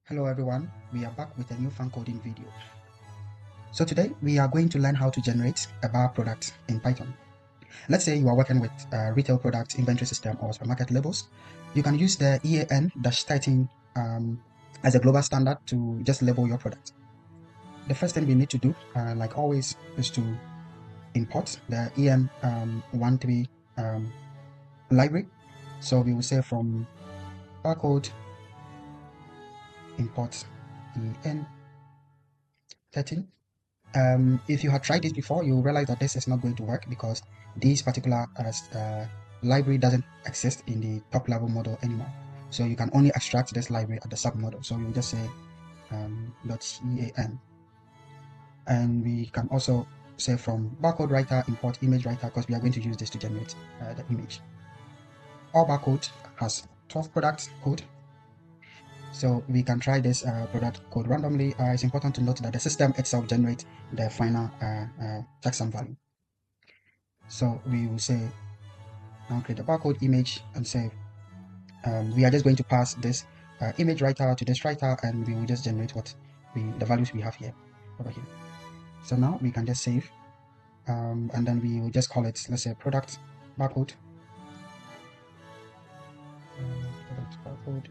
Hello everyone, we are back with a new fan coding video. So today we are going to learn how to generate a bar product in Python. Let's say you are working with retail product inventory system or supermarket labels. You can use the EAN-13 as a global standard to just label your product. The first thing we need to do, like always, is to import the EAN-13 library. So we will say from barcode import EAN-13. If you had tried this before, you'll realize that this is not going to work because this particular library doesn't exist in the top level model anymore. So you can only extract this library at the submodule. So you'll just say .ean. And we can also say from barcode writer import image writer because we are going to use this to generate the image. Our barcode has 12 product code. So we can try this product code randomly. It's important to note that the system itself generates the final checksum value. So we will say now create a barcode image and say we are just going to pass this image writer to this writer, and we will just generate what the values we have here over here. So now we can just save, and then we will just call it, let's say, product barcode. Product barcode.